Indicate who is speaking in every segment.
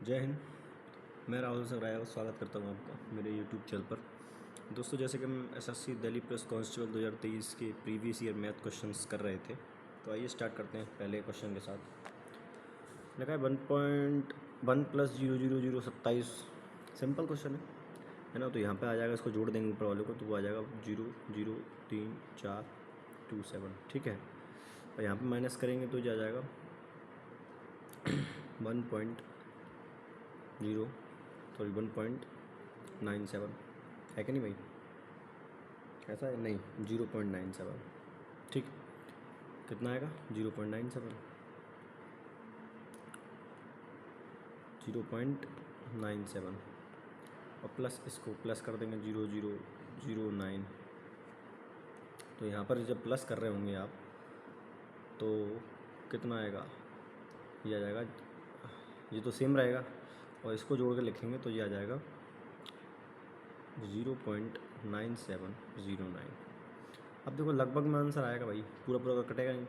Speaker 1: जय हिंद। मैं राहुल सगराया स्वागत करता हूं आपका मेरे यूट्यूब चैनल पर। दोस्तों, जैसे कि हम एसएससी दिल्ली पुलिस कांस्टेबल 2023 के प्रीवियस ईयर मैथ क्वेश्चंस कर रहे थे, तो आइए स्टार्ट करते हैं पहले क्वेश्चन के साथ। लिखा है 1.1 + 0.00027। सिंपल क्वेश्चन है ना। तो यहाँ पे आ जाएगा, इसको जोड़ देंगे ऊपर वाले को तो वो आ जाएगा 0.03427। ठीक है, और यहाँ पे माइनस करेंगे तो जा जाएगा 1.97 है कि नहीं भाई? ऐसा है नहीं, 0.97। ठीक, कितना आएगा? 0.97 और प्लस इसको प्लस कर देंगे 0.009। तो यहाँ पर जब प्लस कर रहे होंगे आप तो कितना आएगा? ये आ जाएगा, ये तो सेम रहेगा, और इसको जोड़ के लिखेंगे तो ये आ जाएगा 0.9709। अब देखो लगभग में आंसर आएगा भाई, पूरा पूरा का कटेगा नहीं।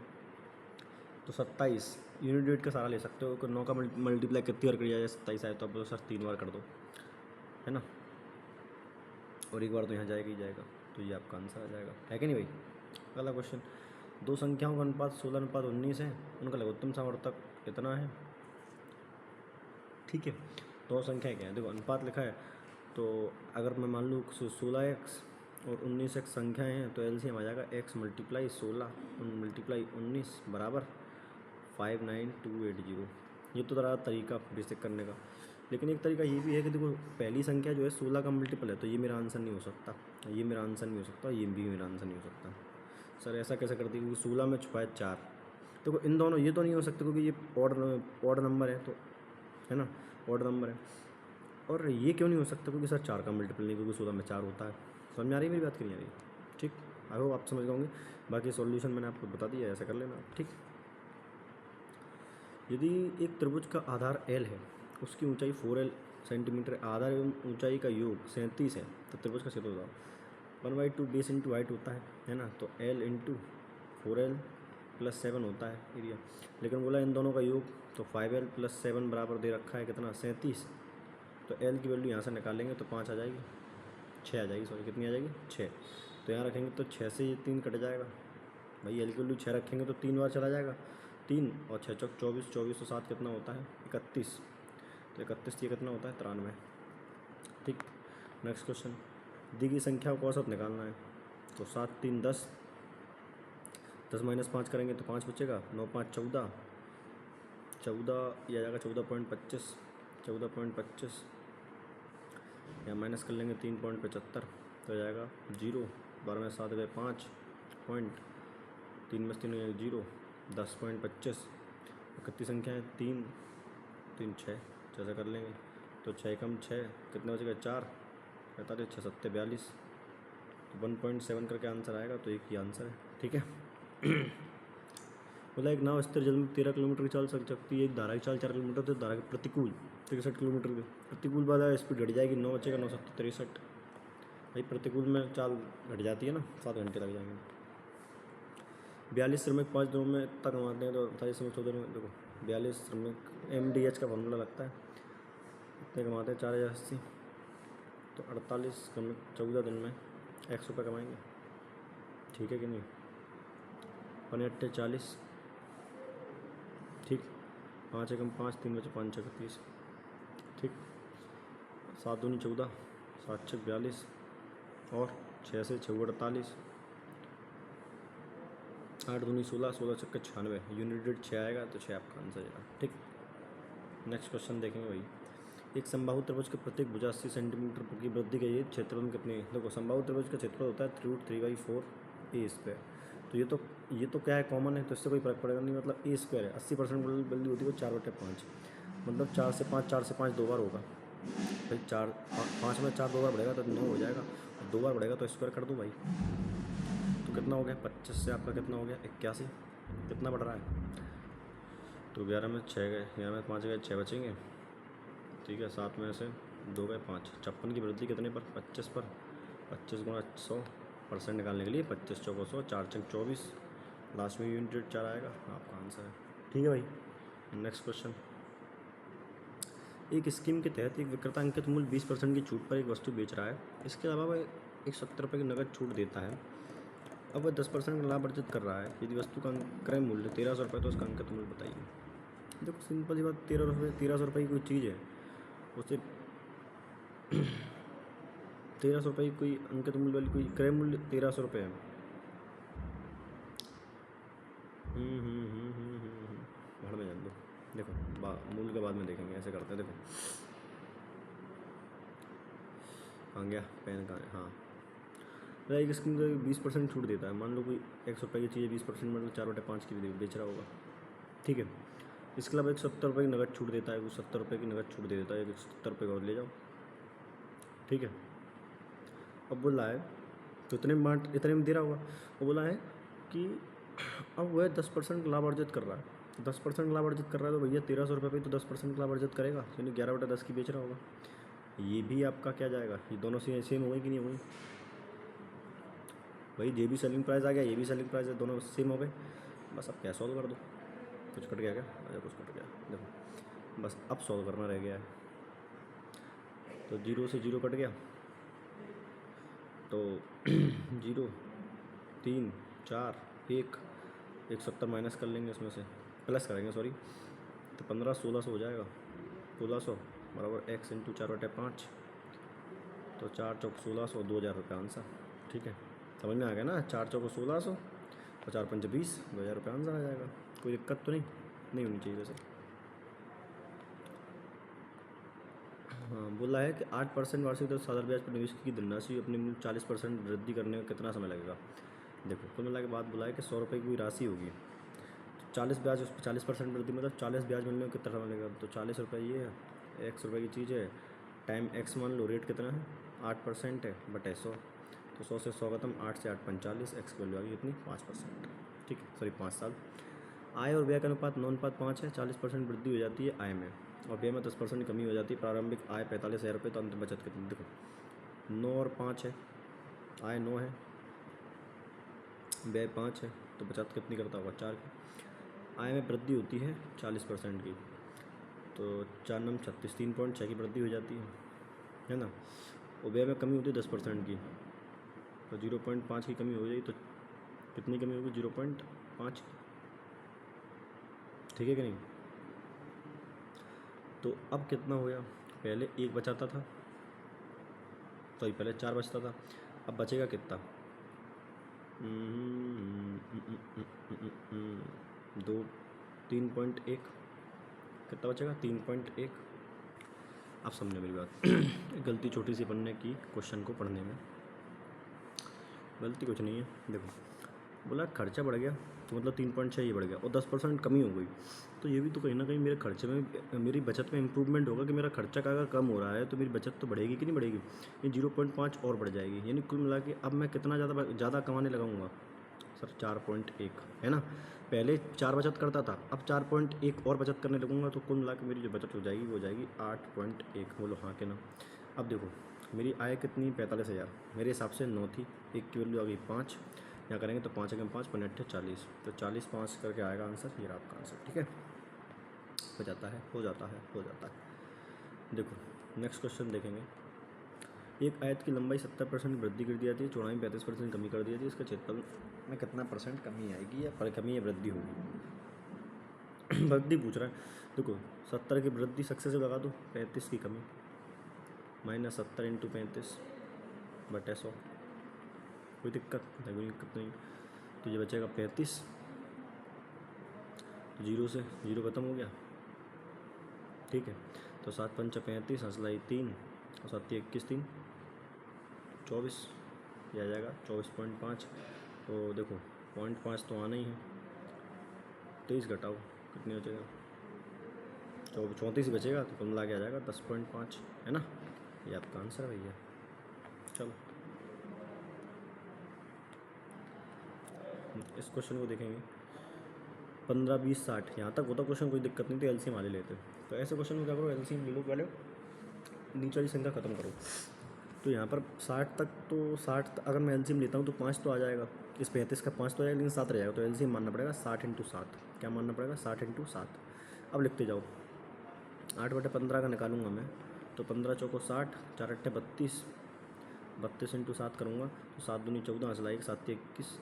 Speaker 1: तो 27 यूनिट डेट का सारा ले सकते हो। 9 का मल्टीप्लाई कितनी बार कर जाए 27 आए तो अब तो सर 3 बार कर दो, है ना। और एक बार तो यहाँ जाएगा ही जाएगा, तो ये आपका आंसर आ जाएगा, है कि नहीं भाई? अगला क्वेश्चन, दो संख्याओं का अनुपात 16:19 है, उनका लघुत्तम सामर्थक कितना है? ठीक है, दो संख्याएँ क्या है, देखो अनुपात लिखा है, तो अगर मैं मान लूँ 16x और 19x संख्याएँ हैं तो एलसीएम आ जाएगा x × 16 × 19 बराबर 59280। ये तो रहा तरीका बेसिक करने का, लेकिन एक तरीका ये भी है कि देखो पहली संख्या जो है 16 का मल्टीपल है, तो ये मेरा आंसर नहीं हो सकता, ये मेरा आंसर नहीं हो सकता, ये भी मेरा आंसर नहीं हो सकता। सर ऐसा कैसे कर दिया? क्योंकि 16 में छुपा है 4। देखो इन दोनों ये तो नहीं हो सकता क्योंकि ये ऑड नंबर है, तो है ना, ऑड नंबर है। और ये क्यों नहीं हो सकता? क्योंकि सर 4 का मल्टीपल नहीं, क्योंकि 16 में 4 होता है। समझ में आ रही है मेरी बात? नहीं आ रही? ठीक, आई होप आप समझ गए। बाकी सॉल्यूशन मैंने आपको बता दिया, ऐसा कर लेना। ठीक, यदि एक त्रिभुज का आधार L है, उसकी ऊंचाई 4L सेंटीमीटर, आधार एवं ऊंचाई का योग 37 है, तो त्रिभुज का क्षेत्र बताओ। 1/2 बेस इंटू हाइट होता है ना, तो L इंटू 4L + 7 होता है एरिया। लेकिन बोला इन दोनों का योग, तो 5L + 7 बराबर दे रखा है कितना? 37। तो L की वैल्यू यहाँ से निकालेंगे तो 5 आ जाएगी, 6 आ जाएगी, सॉरी कितनी आ जाएगी? 6। तो यहाँ रखेंगे तो 6 से ये 3 कट जाएगा भाई। L की वैल्यू 6 रखेंगे तो 3 बार चला जाएगा, 3 और 6 चौक 24, 24 और 7 कितना होता है? 31। तो 31 ये कितना होता है? 93। ठीक, नेक्स्ट क्वेश्चन, दी गई संख्याओं का औसत निकालना है। तो 7 3 10, 10 - 5 करेंगे तो 5 बचेगा, 9 5 14, 14 ये आ जाएगा 14.25, 14.25 या माइनस कर लेंगे 3.75, तो आ जाएगा 0, 12 में 7 गए 5 पॉइंट, 3 में 3 गए 0, 10.25। कितनी संख्या है? 3 3 6, जैसा कर लेंगे तो 6 कम 6 कितने बचेगा? 4, 45 6 7 42, तो 1.7 करके आंसर आएगा, तो एक ही आंसर है। ठीक है। बोला एक नाव स्थिर जल में 13 किलोमीटर की चाल सकती है, एक धारा की चाल 4 किलोमीटर, तो धारा के प्रतिकूल 63 किलोमीटर की, प्रतिकूल बाधा स्पीड घट जाएगी, 9 बचेगा 9 7 63। भाई प्रतिकूल में चाल घट जाती है ना, 7 घंटे लग जाएंगे। 42 श्रमिक 5 दिनों में इतना कमाते हैं, तो 48 श्रमिक 14 में, देखो 42 श्रमिक MDH का फॉर्मूला लगता है, इतने कमाते हैं 4080, तो 48 श्रमिक 14 दिन में 100 रुपये कमाएंगे। ठीक है कि नहीं? 5 × 40, ठीक, 5 एकम 5, 3 बचे 5 6 30, ठीक, 7 दूनी 14, 7 6 42 और 6 से 6 48, 8 दूनी 16, 16 6 96, यूनिट डेट 6 आएगा, तो 6 आपका आंसर आएगा। ठीक, नेक्स्ट क्वेश्चन देखेंगे भाई, एक समबाहु त्रिभुज के प्रत्येक भुजा 80 सेंटीमीटर की वृद्धि का ये क्षेत्रफल कितनी है? देखो समबाहु त्रिभुज का क्षेत्रफल होता है 3√3/4 A²। तो ये तो क्या है, कॉमन है, तो इससे कोई फर्क पड़ेगा नहीं, मतलब A² है। 80% वैल्यू होती है वो 4/5, मतलब 4 से 5, 4 से 5 2 बार होगा भाई। 4 5 में 4 2 बार बढ़ेगा तो 9 हो जाएगा, 2 बार बढ़ेगा तो स्क्वायर कर दो भाई। तो कितना हो गया? 25 से आपका कितना हो गया? 81। कितना बढ़ रहा है? तो 11 में 6 गए, 11 में 5 गए, 6 बचेंगे। ठीक है, 7 में से 2 गए 5, 56 की वृद्धि कितने पर? 25 पर। 25 × 100% निकालने के लिए 25 × 4 100, 4 × 24, लास्ट में यूनिट डेट 4 आएगा, आपका आंसर है। ठीक है भाई, नेक्स्ट क्वेश्चन, एक स्कीम के तहत एक विक्रेता अंकित मूल्य 20% की छूट पर एक वस्तु बेच रहा है। इसके अलावा वह 170 रुपये की नकद छूट देता है। अब वह 10% का लाभ अर्जित कर रहा है। यदि वस्तु का क्रय मूल्य 1300 रुपये तो उसका अंकित मूल्य बताइए। देखो सिंपल सी बात, 1300 रुपये की कोई चीज़ है, उसे 1300 रुपये की कोई अंकित मूल्य वाली कोई क्रय मूल्य 1300 रुपये है। भाड़ में जान दो। देखो मूल्य के बाद में देखेंगे, ऐसे करते हैं। देखो कहाँ गया पेन, कहाँ है? हाँ, एक स्कीम का 20% छूट देता है। मान लो कोई 100 रुपये की चीज़ 20% मतलब 4/5 की बेच रहा होगा, ठीक है। इसके अलावा 170 रुपये की नकद छूट देता है, वो 70 रुपये की नकद छूट दे देता है, 170 रुपये का और ले जाओ, ठीक है। अब बोला है तो इतने में दे रहा होगा। वो बोला है कि अब वह 10% लाभ अर्जित कर रहा है। 10% लाभ अर्जित कर रहा है तो भैया 1300 रुपये पे तो 10% लाभ अर्जित करेगा, यानी 11/10 की बेच रहा होगा। ये भी आपका क्या जाएगा, ये दोनों सेम हो गई कि नहीं हो गई भाई? ये भी सेलिंग प्राइस आ गया, ये भी सेलिंग प्राइस है, दोनों सेम हो गए। बस अब क्या सॉल्व कर दो। कुछ कट गया क्या? अरे कुछ कट गया, देखो बस अब सॉल्व करना रह गया है। तो 0 से 0 कट गया, तो 0 3 4 1 170 माइनस कर लेंगे, इसमें से प्लस करेंगे, सॉरी। तो 1500 1600 हो जाएगा। 1600 बराबर x इंटू 4/5, तो 4 चौक 1600, 2000 रुपये आंसर, ठीक है। समझ में आ गया ना? 4 चौक 1600 और 4 पंच 20, 2000 रुपये आंसर आ जाएगा। कोई दिक्कत तो नहीं होनी चाहिए वैसे। हाँ, बोला है कि 8% वार्षिक दर साधारण ब्याज पर निवेश की धनराशि अपने मूल्य 40% वृद्धि करने में कितना समय लगेगा। देखो कुल मिला के बाद बोला है कि 100 रुपये की कोई राशि होगी, 40 ब्याज, उस पर 40% वृद्धि मतलब 40 ब्याज मिलने में कितना समय लगेगा। तो 40 रुपये ये है, 100 रुपये की चीज़ है, टाइम x मान लो, रेट कितना है 8% है, बटे 100, तो 100 से 100 खत्म, 8 से 8 45, x की वैल्यू आ गई कितनी 5%, ठीक है, सॉरी 5 साल। आय और व्यय का अनुपात 9:5 है। 40% वृद्धि हो जाती है आय में और व्यय में 10% कमी हो जाती है। प्रारंभिक आय 45,000 रुपये, तो अंतिम बचत कितनी? देखो 9 और 5 है, आय 9 है, व्यय 5 है, तो बचत कितनी करता होगा 4 की। आय में वृद्धि होती है 40% की, तो 4 9 36, 3.6 की वृद्धि हो जाती है ना। और व्यय में कमी होती है 10% की, तो 0.5 की कमी हो जाएगी, तो कितनी कमी होगी 0.5 की, ठीक है कि नहीं। तो अब कितना हो गया, पहले 1 बचाता था, सॉरी पहले 4 बचता था, अब बचेगा कितना 2 3.1, कितना बचेगा 3.1। आप समझे मेरी बात। गलती छोटी सी पढ़ने की, क्वेश्चन को पढ़ने में गलती कुछ नहीं है। देखो बोला खर्चा बढ़ गया तो मतलब 3.6 ये बढ़ गया और 10% कमी हो गई, तो ये भी तो कहीं ना कहीं मेरे खर्चे में, मेरी बचत में इम्प्रूवमेंट होगा कि मेरा खर्चा का अगर कम हो रहा है तो मेरी बचत तो बढ़ेगी कि नहीं बढ़ेगी। ये 0.5 और बढ़ जाएगी, यानी कुल मिला के अब मैं कितना ज़्यादा कमाने लगाऊंगा सर 4.1, है ना। पहले 4 बचत करता था, अब 4.1 और बचत करने लगूंगा, तो कुल मिला के मेरी जो बचत हो जाएगी वो हो जाएगी 8.1। बोलो हाँ के ना। अब देखो मेरी आय कितनी 45,000, मेरे हिसाब से 9 थी, एक की वैल्यू आ गई 5, यहाँ करेंगे तो 5 एकम 5 5 40, तो 40 5 करके आएगा आंसर, ये रहा आपका आंसर, ठीक है। हो जाता है। देखो नेक्स्ट क्वेश्चन देखेंगे। एक आयत की लंबाई 70% वृद्धि कर दी जाती है, चौड़ाई 35% कमी कर दी जाती है, इसका क्षेत्रफल में कितना परसेंट कमी आएगी या कमी या वृद्धि होगी। वृद्धि पूछ रहा है। देखो 70 की वृद्धि सक्सेसिव लगा दो, 35 की कमी, -70 × 35 बटे 100, कोई दिक्कत नहीं। तो ये बचेगा 35, 0 से 0 खत्म हो गया, ठीक है। तो 7 पंचा 35, हंसलाई 3 और 7 21 3 24, ये आ जाएगा 24.5। तो देखो 0.5 तो आना ही है, 23 घटाओ कितनी बचेगा, 34 ही बचेगा, तो कुल मिला के आ जाएगा 10.5, है ना। ये आपका आंसर है भैया। चलो इस क्वेश्चन को देखेंगे। 15 20 60 यहाँ तक होता क्वेश्चन, कोई दिक्कत नहीं थी, एलसीएम वाले लेते। तो ऐसे क्वेश्चन में क्या करो, एलसीएम ले लो पहले, नीचे वाली संख्या खत्म करो। तो यहाँ पर 60 तक, तो 60 अगर मैं एलसीएम लेता हूँ तो 5 तो आ जाएगा, इस 35 का 5 तो आ जाएगा, लेकिन 7 रह जाएगा, तो एलसीएम मानना पड़ेगा 60 × 7। क्या मानना पड़ेगा 60 × 7। अब लिखते जाओ, 8/15 का निकालूंगा मैं, तो 15 चौको 60, 4 8 32, 32 इंटू 7 करूँगा तो 7 दूनी 14, असला 1, 7 21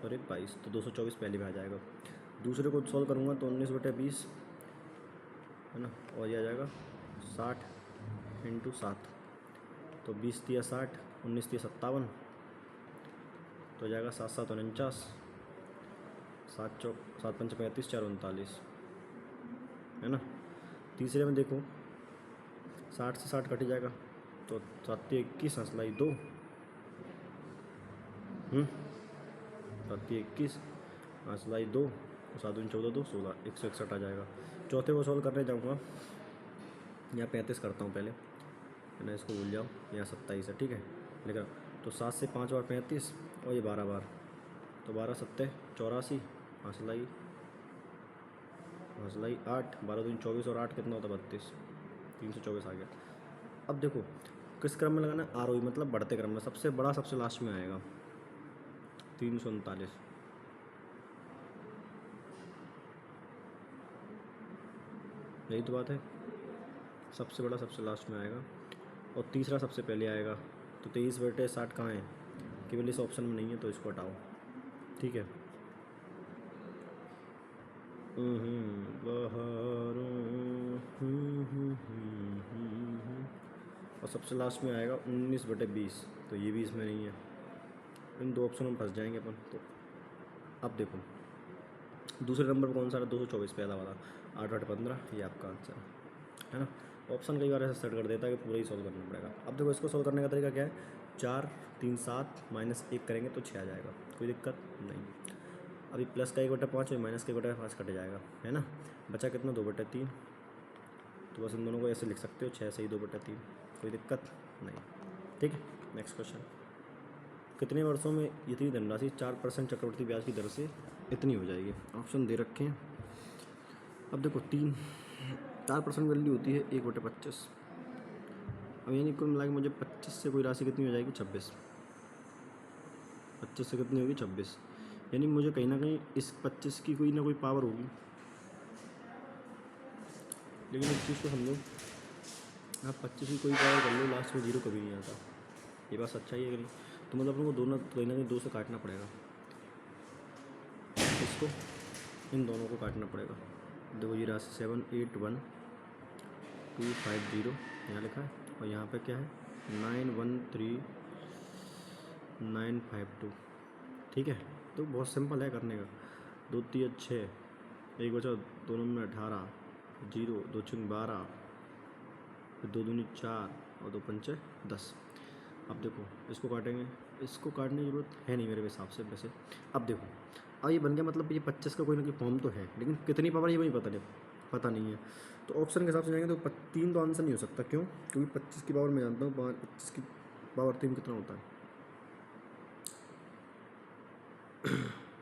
Speaker 1: और 1 22, तो 224 पहले में आ जाएगा। दूसरे को सॉल्व करूँगा तो 19/20 है ना, और ये आ जाएगा 60 इंटू 7, तो 20 तिया 60, 19 तिया 57, तो हो जाएगा 7 7 49, 7 5 35, 4 39 है ना। तीसरे में देखो 60 से 60 कट जाएगा तो 7 21, असलाई 2, 7 21, असलाई 2, 7 14 2 16, 161 आ जाएगा। चौथे को सॉल्व करने जाऊँगा, यहाँ 35 करता हूँ पहले, है ना, इसको भूल जाओ, यहाँ 27 है, ठीक है, लेकिन तो 7 से 5 बार 35 और ये 12 बार, तो 12 7 84, असलाई 8, 12 दूनी 24 और 8 कितना होता है 32, 324 आ गया। अब देखो किस क्रम में लगाना है, आरोही मतलब बढ़ते क्रम में, सबसे बड़ा सबसे लास्ट में आएगा 339, यही तो बात है, सबसे बड़ा सबसे लास्ट में आएगा और तीसरा सबसे पहले आएगा। तो 23/60 कहाँ है, केवल इस ऑप्शन में नहीं है, तो इसको हटाओ, ठीक है। और सबसे लास्ट में आएगा 19/20, तो ये भी इसमें नहीं है, इन दो ऑप्शन में फंस जाएंगे अपन। तो अब देखो दूसरे नंबर पर कौन सा है, 224 पहला वाला, 8 8 15, ये आपका आंसर है ना। ऑप्शन कई बार ऐसा सेट कर देता है कि पूरा ही सॉल्व करना पड़ेगा। अब देखो इसको सॉल्व करने का तरीका क्या है, 4 3 7 -1 करेंगे तो 6 आ जाएगा, कोई दिक्कत नहीं। अभी प्लस का 1/5 और माइनस का 1/5 कट जाएगा, है ना, बचा कितना 2/3, तो बस इन दोनों को ऐसे लिख सकते हो, 6 से ही 2/3, कोई दिक्कत नहीं, ठीक है। नेक्स्ट क्वेश्चन, कितने वर्षों में इतनी धनराशि 4% चक्रवृद्धि ब्याज की दर से इतनी हो जाएगी। ऑप्शन दे रखे हैं। अब देखो 4% वैल्यू होती है 1/25, अब यानी कुल मिला के मुझे 25 से कोई राशि कितनी हो जाएगी 26, 25 से कितनी होगी 26, यानी मुझे कहीं ना कहीं इस 25 की कोई ना कोई पावर होगी। लेकिन इस चीज़ को समझो, आप 25 की कोई पावर कर लो, लास्ट में 0 कभी नहीं आता, ये बात सच्चाई है कि नहीं। तो मतलब अपने को दोनों कहीं ना कहीं 2 से काटना पड़ेगा, इसको इन दोनों को काटना पड़ेगा। देखो ये राशि 781,250 यहाँ लिखा है, और यहाँ पे क्या है 913,952, ठीक है। तो बहुत सिंपल है करने का, 2 3 6, 1 बचा 2 नंबर 18, 0 2 6 12, फिर 2 दूनी 4 और 2 पंचे 10। अब देखो इसको काटेंगे, इसको काटने की ज़रूरत है नहीं मेरे हिसाब से वैसे। अब देखो अब ये बन गया, मतलब ये 25 का कोई ना कोई फॉर्म तो है, लेकिन कितनी पावर ये वही पता नहीं है। तो ऑप्शन के हिसाब से जाएंगे तो 3 तो आंसर नहीं हो सकता, क्यों, क्योंकि 25 की पावर मैं जानता हूँ, 25 की पावर 3 कितना होता है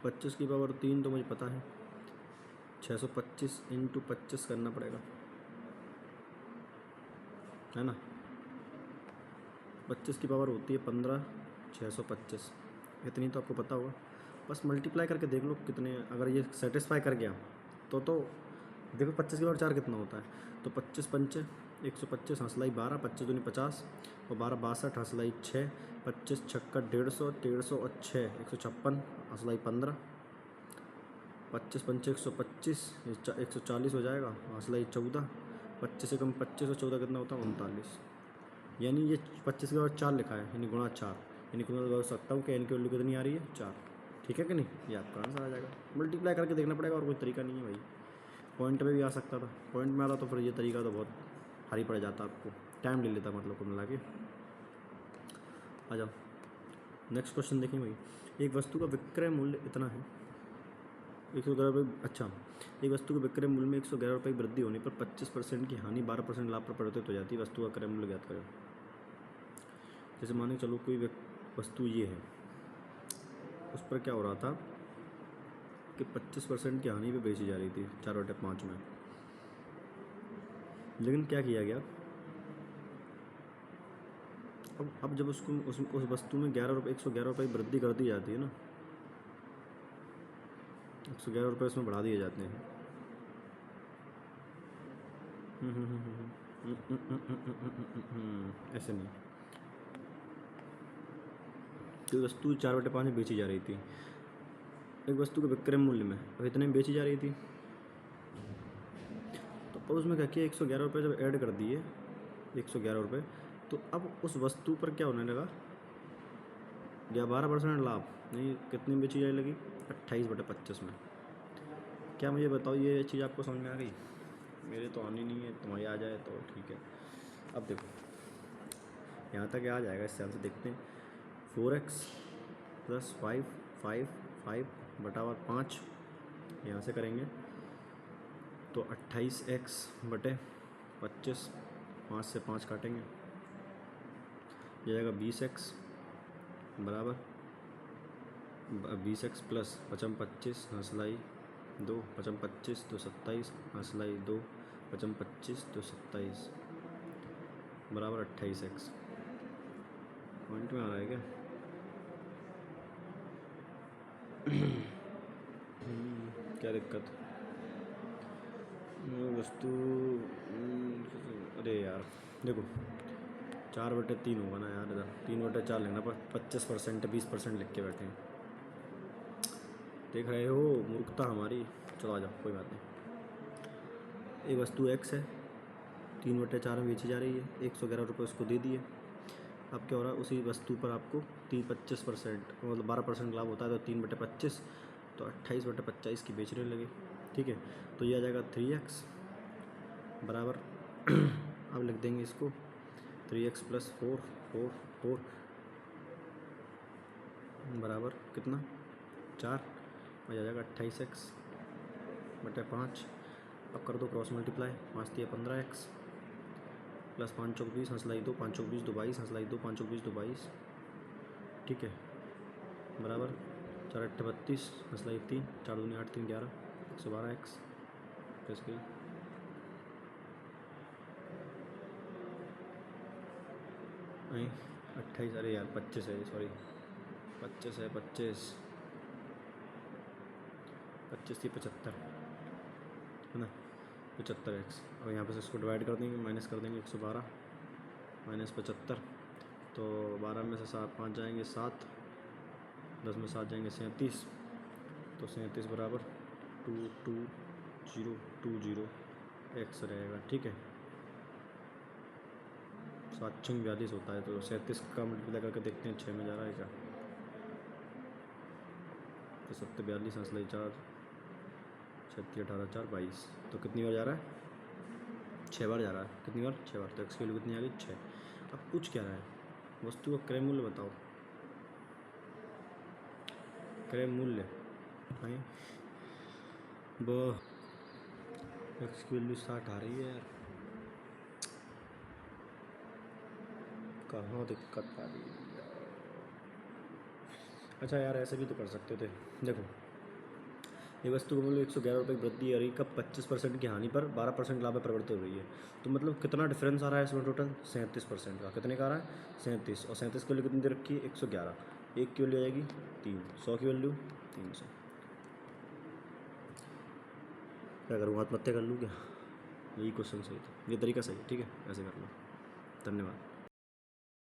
Speaker 1: 25 की पावर 3 तो मुझे पता है, 625 इंटू 25 करना पड़ेगा, है ना। 25 की पावर होती है 15, 625, इतनी तो आपको पता होगा, बस मल्टीप्लाई करके देख लो कितने, अगर ये सेटिस्फाई कर गया तो देखो 25 की पावर 4 कितना होता है, तो 25 पंचे 125, हंसलाई 12, 25 दूनी 50 और 12 62, हंसलाई 6, 25 छक्का 150, 150 और 6 156, हंसलाई 15, 25 पंचे 125, 140 हो जाएगा, हंसलाई 14, 25 से कम 25 और 14 कितना होता है 39, यानी ये 25 के बाद 4 लिखा है, यानी गुणा 4, यानी कुछ बता सकता हूँ कि n की वैल्यू कितनी आ रही है 4, ठीक है कि नहीं, ये आपका आंसर आ जाएगा। मल्टीप्लाई करके देखना पड़ेगा, और कोई तरीका नहीं है भाई। पॉइंट में भी आ सकता था, पॉइंट में आता तो फिर ये तरीका तो बहुत भारी पड़ जाता, आपको टाइम ले लेता, मतलब कुल मिला के। आ जाओ नेक्स्ट क्वेश्चन देखें भाई, एक वस्तु का विक्रय मूल्य इतना है 111 रुपये, अच्छा, एक वस्तु के विक्रय मूल्य में 111 रुपये की वृद्धि होने पर 25% की हानि 12% लाभ पर परिवर्तित हो जाती है, वस्तु का क्रय मूल्य ज्ञात करें। जैसे माने चलो कोई वस्तु ये है, उस पर क्या हो रहा था कि 25% की हानि पे बेची जा रही थी 4/5 में, लेकिन क्या किया गया, अब जब उसको उस वस्तु में 111 रुपये की वृद्धि कर दी जाती है ना, 111 रुपये उसमें बढ़ा दिए जाते हैं, ऐसे नहीं, कोई वस्तु 4/5 में बेची जा रही थी, एक वस्तु के विक्रय मूल्य में अब इतने में बेची जा रही थी, तो अब उसमें क्या किया, 111 रुपये जब ऐड कर दिए, 111 रुपये, तो अब उस वस्तु पर क्या होने लगा, या 12% लाभ, नहीं कितनी में बेची जाने लगी, 28/25 में। क्या मुझे बताओ ये चीज़ आपको समझ में आ गई? मेरे तो आनी नहीं है, तुम्हारी आ जाए तो ठीक है। अब देखो यहाँ तक आ जाएगा, इससे आंसर देखते हैं। 4x + 5 5 5 बटा 5 यहाँ से करेंगे तो 28x बटे 25, 5 से 5 काटेंगे, ये जाएगा 20x बराबर 20x प्लस 25 हंसलाई 2 25 तो 27 हंसलाई 2 25 तो 27 बराबर 28x। पॉइंट में आ रहा है क्या? क्या दिक्कत वस्तु, अरे यार देखो 4/3 होगा ना यार, इधर 3/4 लेना पर 25% 20% लिख के बैठे हैं, देख रहे हो मूर्खता हमारी। चलो आ जाओ, कोई बात नहीं। एक वस्तु x है, 3/4 में बेची जा रही है, 111 रुपये उसको दे दिए। अब क्या हो रहा है, उसी वस्तु पर आपको 25% मतलब 12% लाभ होता है, तो 3/25 तो 28/25 की बेचने लगे, ठीक है। तो ये आ जाएगा 3x बराबर अब लिख देंगे इसको 3x + 4 4 4 बराबर कितना 4, और आ जाएगा 28x बटे 5। अब कर दो क्रॉस मल्टीप्लाई, 5 × 15x प्लस 5 चौक 20 हंसलाई 2 5 चौक 20 तो 22 हंसलाई 2 5 चौक 20 तो 22, ठीक है बराबर 4 × 8 = 32 हंसलाई 3 4 दूनी 8 3 11 112x प्लस गई नहीं 28, अरे यार 25 है, सॉरी 25 है, 25 थी 75 है ना, 75x। और यहाँ पे से इसको डिवाइड कर देंगे, माइनस कर देंगे 112 - 75, तो 12 में से 5 जाएंगे 7, 10 में 7 जाएंगे 37, तो 37 बराबर 22020x रहेगा, ठीक है। 7 × 42 होता है, तो 37 का मल्टीप्लाई करके देखते हैं 6 में जा रहा है क्या, तो 7 42 हंसलाई 4 36 18 4 22, तो कितनी बार जा रहा है, 6 बार जा रहा है। कितनी बार, 6 बार। तो x की वैल्यू कितनी आ गई, 6। अब पूछ क्या रहा है, वस्तु का क्रय मूल्य बताओ, क्रय मूल्य है वो, x की वैल्यू 60 आ रही है यार, कहाँ दिक्कत आ रही है। अच्छा यार ऐसे भी तो कर सकते थे, देखो ये वस्तु का मूल्य 111 रुपये की वृद्धि और कब 25% की हानि पर 12% लाभ में परिवर्तित हो रही है, तो मतलब कितना डिफरेंस आ रहा है इसमें, टोटल 37% का। कितने का आ रहा है, 37, और 37 की वैल्यू कितनी दे रखी है, 111, एक की वैल्यू आएगी 3, 100 की वैल्यू 300। क्या करूँ, आत्महत्या कर लूँ क्या? यही क्वेश्चन सही था, ये तरीका सही है, ठीक है ऐसे कर लो। धन्यवाद।